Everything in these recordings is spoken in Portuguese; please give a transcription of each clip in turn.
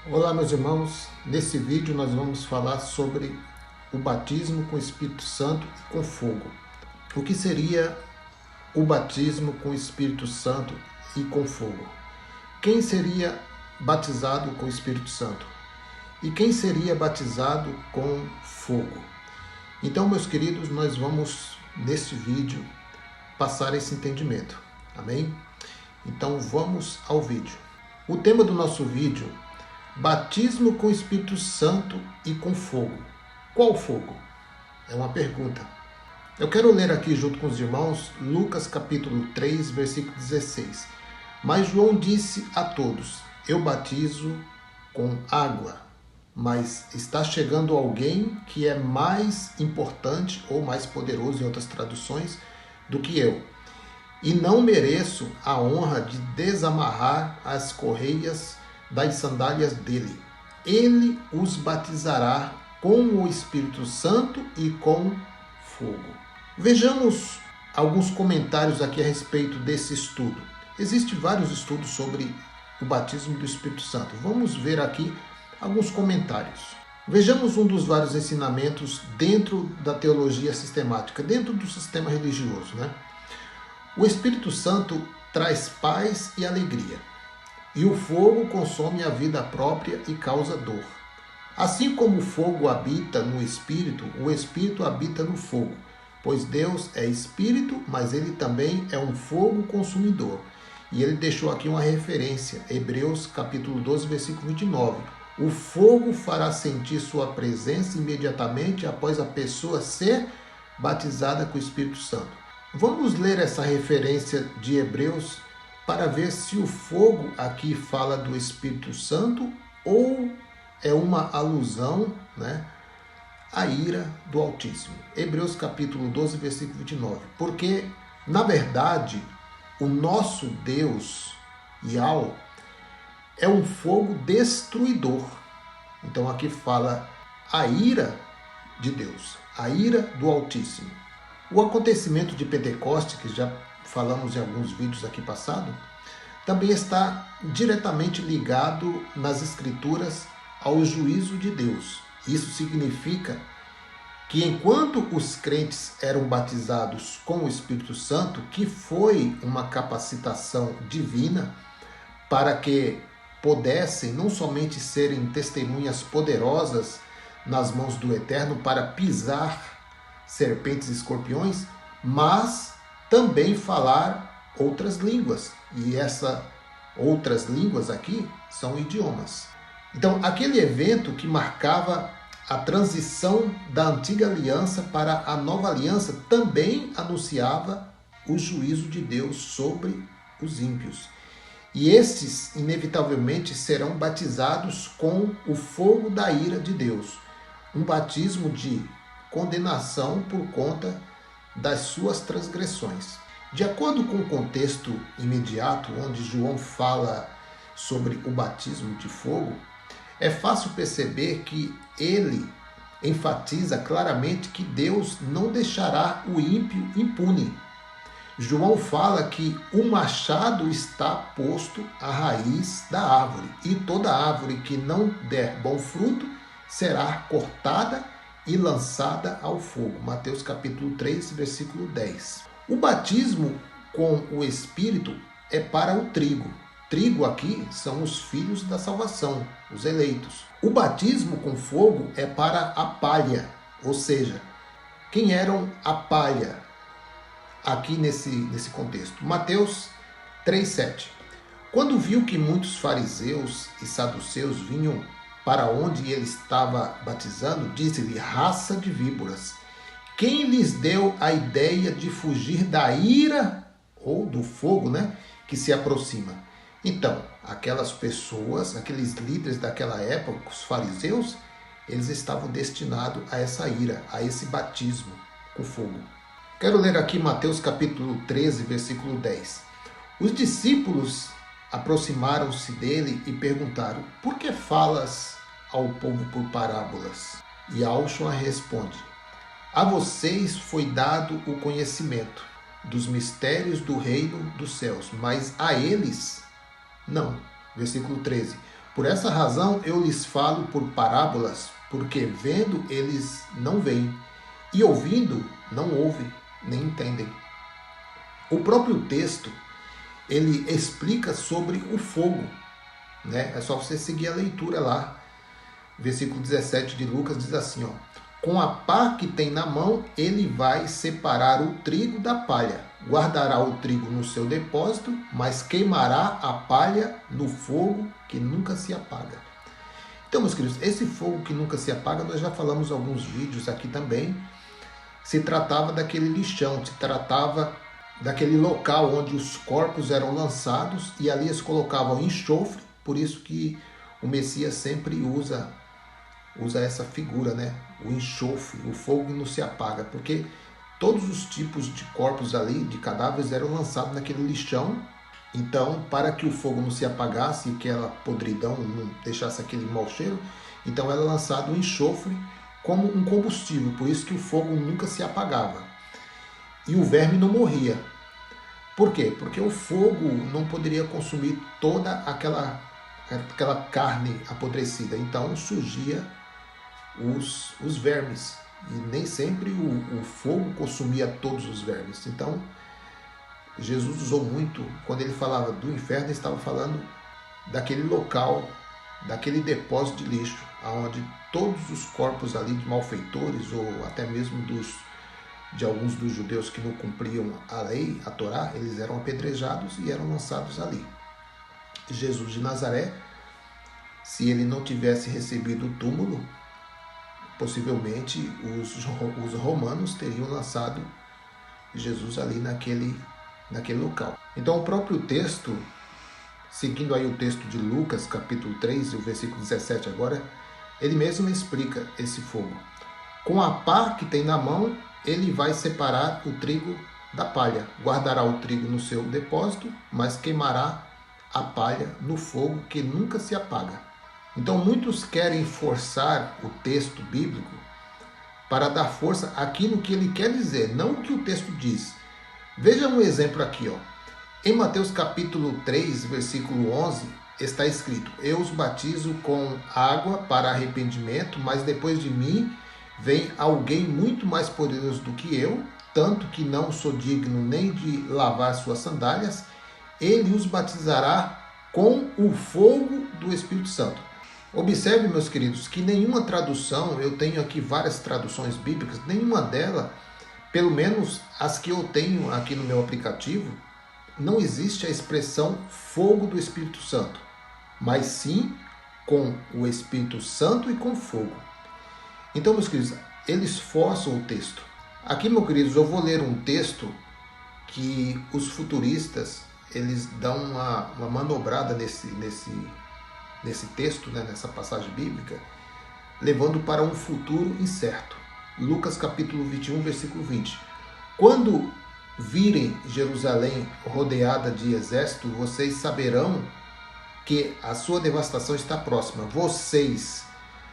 Olá, meus irmãos. Nesse vídeo nós vamos falar sobre o batismo com o Espírito Santo e com fogo. O que seria o batismo com o Espírito Santo e com fogo? Quem seria batizado com o Espírito Santo? E quem seria batizado com fogo? Então, meus queridos, nós vamos, neste vídeo, passar esse entendimento. Amém? Então, vamos ao vídeo. O tema do nosso vídeo: batismo com o Espírito Santo e com fogo. Qual fogo? É uma pergunta. Eu quero ler aqui junto com os irmãos Lucas capítulo 3, versículo 16. Mas João disse a todos: eu batizo com água, mas está chegando alguém que é mais importante ou mais poderoso, em outras traduções, do que eu. E não mereço a honra de desamarrar as correias das sandálias dele. Ele os batizará com o Espírito Santo e com fogo. Vejamos alguns comentários aqui a respeito desse estudo. Existem vários estudos sobre o batismo do Espírito Santo. Vamos ver aqui alguns comentários. Vejamos um dos vários ensinamentos dentro da teologia sistemática, dentro do sistema religioso, né? O Espírito Santo traz paz e alegria, e o fogo consome a vida própria e causa dor. Assim como o fogo habita no Espírito, o Espírito habita no fogo, pois Deus é Espírito, mas ele também é um fogo consumidor. E ele deixou aqui uma referência, Hebreus capítulo 12, versículo 29. O fogo fará sentir sua presença imediatamente após a pessoa ser batizada com o Espírito Santo. Vamos ler essa referência de Hebreus para ver se o fogo aqui fala do Espírito Santo ou é uma alusão, né, à ira do Altíssimo. Hebreus capítulo 12, versículo 29. Porque, na verdade, o nosso Deus, Yahweh, é um fogo destruidor. Então aqui fala a ira de Deus, a ira do Altíssimo. O acontecimento de Pentecostes, que já falamos em alguns vídeos aqui passados, também está diretamente ligado nas Escrituras ao juízo de Deus. Isso significa que enquanto os crentes eram batizados com o Espírito Santo, que foi uma capacitação divina para que pudessem não somente serem testemunhas poderosas nas mãos do Eterno para pisar serpentes e escorpiões, mas também falar outras línguas. E essas outras línguas aqui são idiomas. Então, aquele evento que marcava a transição da antiga aliança para a nova aliança também anunciava o juízo de Deus sobre os ímpios. E esses, inevitavelmente, serão batizados com o fogo da ira de Deus. Um batismo de condenação por conta das suas transgressões. De acordo com o contexto imediato, onde João fala sobre o batismo de fogo, é fácil perceber que ele enfatiza claramente que Deus não deixará o ímpio impune. João fala que o machado está posto à raiz da árvore, e toda árvore que não der bom fruto será cortada e lançada ao fogo. Mateus capítulo 3, versículo 10. O batismo com o Espírito é para o trigo. Trigo aqui são os filhos da salvação, os eleitos. O batismo com fogo é para a palha, ou seja, quem eram a palha aqui nesse contexto? Mateus 3,7. Quando viu que muitos fariseus e saduceus vinham para onde ele estava batizando, disse-lhe: raça de víboras, quem lhes deu a ideia de fugir da ira ou do fogo, né, que se aproxima? Então, aquelas pessoas, aqueles líderes daquela época, os fariseus, eles estavam destinados a essa ira, a esse batismo com fogo. Quero ler aqui Mateus capítulo 13, versículo 10. Os discípulos aproximaram-se dele e perguntaram: por que falas ao povo por parábolas? E Yahshua responde: a vocês foi dado o conhecimento dos mistérios do reino dos céus, mas a eles não. Versículo 13. Por essa razão eu lhes falo por parábolas, porque vendo eles não veem, e ouvindo não ouvem, nem entendem. O próprio texto, ele explica sobre o fogo, né? É só você seguir a leitura lá. Versículo 17 de Lucas diz assim, ó: com a pá que tem na mão, ele vai separar o trigo da palha. Guardará o trigo no seu depósito, mas queimará a palha no fogo que nunca se apaga. Então, meus queridos, esse fogo que nunca se apaga, nós já falamos em alguns vídeos aqui também. Se tratava daquele lixão, se tratava daquele local onde os corpos eram lançados e ali eles colocavam enxofre. Por isso que o Messias sempre usa essa figura, né? O enxofre, o fogo que não se apaga, porque todos os tipos de corpos ali, de cadáveres, eram lançados naquele lixão. Então, para que o fogo não se apagasse e aquela podridão não deixasse aquele mau cheiro, então era lançado o enxofre como um combustível. Por isso que o fogo nunca se apagava. E o verme não morria. Por quê? Porque o fogo não poderia consumir toda aquela carne apodrecida. Então surgia os vermes. E nem sempre o fogo consumia todos os vermes. Então, Jesus usou muito, quando ele falava do inferno, ele estava falando daquele local, daquele depósito de lixo, onde todos os corpos ali de malfeitores, ou até mesmo de alguns dos judeus que não cumpriam a lei, a Torá, eles eram apedrejados e eram lançados ali. Jesus de Nazaré, se ele não tivesse recebido o túmulo, possivelmente os romanos teriam lançado Jesus ali naquele local. Então o próprio texto, seguindo aí o texto de Lucas, capítulo 3, o versículo 17 agora, ele mesmo explica esse fogo. Com a pá que tem na mão, ele vai separar o trigo da palha. Guardará o trigo no seu depósito, mas queimará a palha no fogo que nunca se apaga. Então muitos querem forçar o texto bíblico para dar força àquilo que ele quer dizer, não o que o texto diz. Veja um exemplo aqui, ó. Em Mateus capítulo 3, versículo 11, está escrito: eu os batizo com água para arrependimento, mas depois de mim vem alguém muito mais poderoso do que eu, tanto que não sou digno nem de lavar suas sandálias. Ele os batizará com o fogo do Espírito Santo. Observe, meus queridos, que nenhuma tradução, eu tenho aqui várias traduções bíblicas, nenhuma delas, pelo menos as que eu tenho aqui no meu aplicativo, não existe a expressão fogo do Espírito Santo, mas sim com o Espírito Santo e com fogo. Então, meus queridos, eles forçam o texto. Aqui, meus queridos, eu vou ler um texto que os futuristas, eles dão uma manobrada nesse texto, né, nessa passagem bíblica, levando para um futuro incerto. Lucas capítulo 21, versículo 20. Quando virem Jerusalém rodeada de exército, vocês saberão que a sua devastação está próxima. Vocês,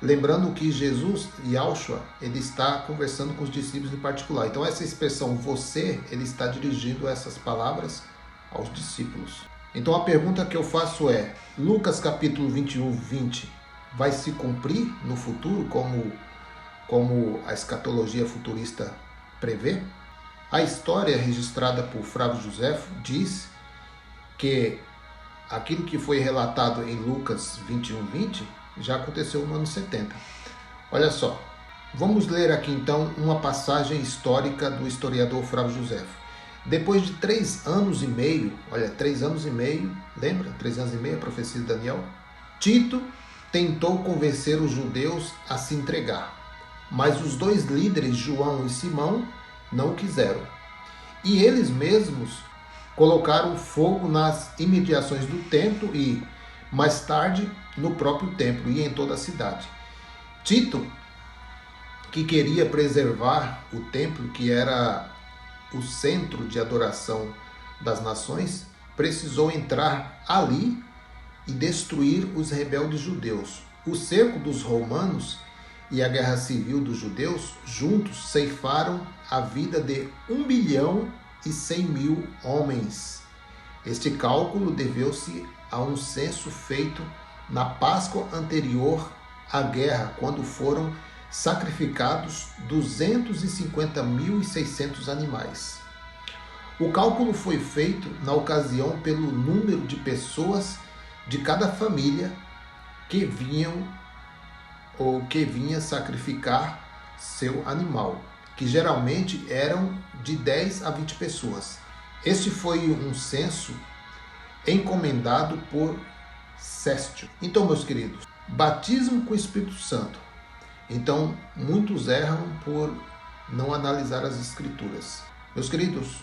lembrando que Jesus, Yahshua, ele está conversando com os discípulos em particular. Então essa expressão você, ele está dirigindo essas palavras aos discípulos. Então a pergunta que eu faço é: Lucas capítulo 21, 20 vai se cumprir no futuro como a escatologia futurista prevê? A história registrada por Flávio Joséfo diz que aquilo que foi relatado em Lucas 21, 20 já aconteceu no ano 70. Olha só, vamos ler aqui então uma passagem histórica do historiador Flávio Joséfo. Depois de 3 anos e meio, olha, 3 anos e meio, lembra? 3 anos e meio, a profecia de Daniel. Tito tentou convencer os judeus a se entregar, mas os 2 líderes, João e Simão, não quiseram. E eles mesmos colocaram fogo nas imediações do templo e, mais tarde, no próprio templo e em toda a cidade. Tito, que queria preservar o templo, que era o centro de adoração das nações, precisou entrar ali e destruir os rebeldes judeus. O cerco dos romanos e a guerra civil dos judeus juntos ceifaram a vida de 1.100.000 homens. Este cálculo deveu-se a um censo feito na Páscoa anterior à guerra, quando foram sacrificados 250.600 animais. O cálculo foi feito na ocasião pelo número de pessoas de cada família que vinha sacrificar seu animal, que geralmente eram de 10 a 20 pessoas. Este foi um censo encomendado por Céstio. Então, meus queridos, batismo com o Espírito Santo. Então, muitos erram por não analisar as Escrituras. Meus queridos,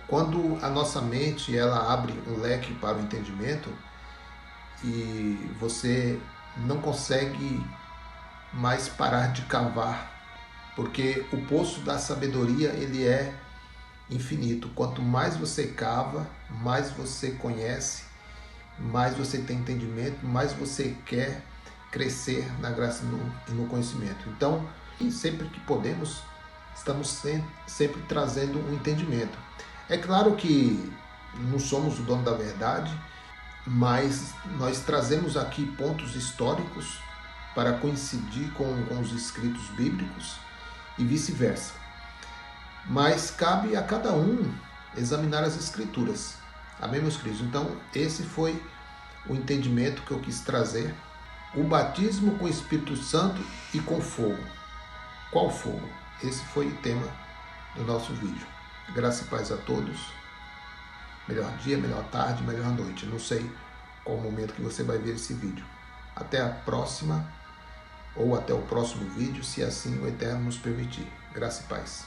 quando a nossa mente ela abre um leque para o entendimento e você não consegue mais parar de cavar, porque o poço da sabedoria ele é infinito. Quanto mais você cava, mais você conhece, mais você tem entendimento, mais você quer crescer na graça e no conhecimento. Então, sempre que podemos, estamos sempre trazendo um entendimento. É claro que não somos o dono da verdade, mas nós trazemos aqui pontos históricos para coincidir com os escritos bíblicos e vice-versa. Mas cabe a cada um examinar as Escrituras. Amém, meus queridos? Então, esse foi o entendimento que eu quis trazer. O batismo com o Espírito Santo e com fogo. Qual fogo? Esse foi o tema do nosso vídeo. Graça e paz a todos. Melhor dia, melhor tarde, melhor noite. Eu não sei qual o momento que você vai ver esse vídeo. Até a próxima, ou até o próximo vídeo, se assim o Eterno nos permitir. Graça e paz.